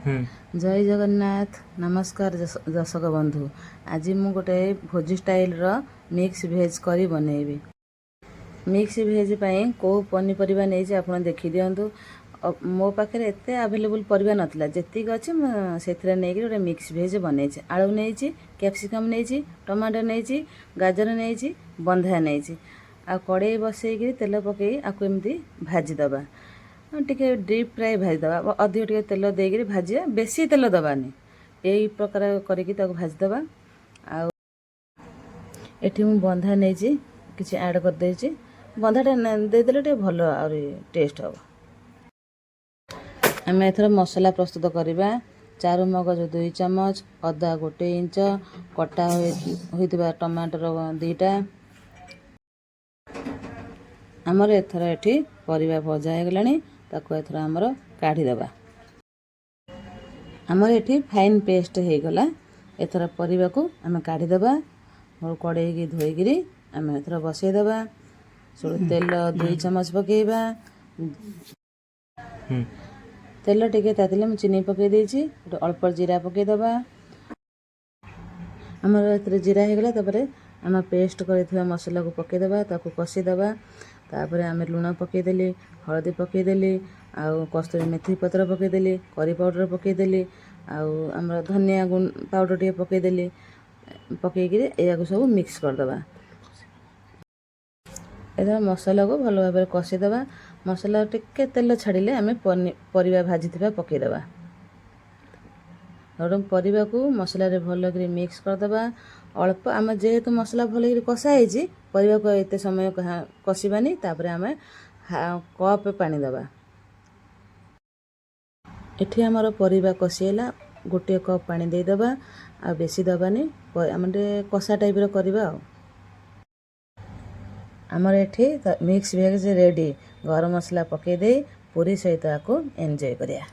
जय जगन्नाथ नमस्कार दर्शक बंधु आज मु गोटे भोजी स्टाइल रो मिक्स भेज करी बनैबी। मिक्स भेज पई को पनीपरिया नहीं आपन देखि दियंतु। मो पाखे एते अवेलेबल परिबा नथिला जेतिक अछि सेथिरे नै गोटे मिक्स भेज बनैछि। आलू नैछि, कैप्सिकम नैछि, टमाटो नैछि, गाजर नैछि, बंधा नैछि। आ कड़ाई बसैकि तेल पकई आकु एमती भाजी दबा। टिके डीप फ्राए भाजी दबा अधिक टिके तेल देकर भाजिया बेसी तेल दबानी यही प्रकार करके भाजी दबा। आ एठी मु बंधा नैछि किछि ऐड कर देछि। बंधाटा देदेले टे भलो आउरी टेस्ट हो। आमे एथर मसला प्रस्तुत करिबा। चारु मगज 2 चमच, अदा 1 इंच, कटा होइतिबा टमाटर 2टा। आमर एथर एठी परिबा भजा हे गलानी ताको एथर आमर काढी दबा। आमर एठी फाइन पेस्ट हे गला। एथर परिबा को आमे काढी दबा और कड़ाई की धोई गिरी आमे एथर बसै दबा। तेल 2 चमच पकेबा। तेल टिके तातिले मु चीनी पके देछि। अल्प जीरा पके दबा। आमर एथर जीरा हे गला तबरे आमे पेस्ट करिथिबा मसला को पके दबा ताको कसी दबा। तापरे आमे लूण पके देली, हळदी पके देली, आउ कस्तूरी मेथी पत्र पके देली, करी पाउडर पके देली, आउ हमरा धनिया पाउडर टिके पके देली। पके गिरे एया को सब मिक्स कर दबा। एदा मसला को भलो भाबरे कसी दबा। मसला टिके तेल छाडिले आमे परिबा भाजी थिबा पके दबा। और परिबा को मसला रे भलो करी मिक्स कर दबा। अल्प आमे जेहेतु मसला भलो करी कसा हेछि परिबा को एते समय कसीबानी। तापरे आमे कप पानी दबा। एठी हमर परिबा कसीला 1 कप पानी दे दबा। आ बेसी दबानी आमे कसा टाइप रो करबा। आमर एठी मिक्स भेज रेडी। गरम मसला पके दे पूरी सहित आको एंजॉय करिया।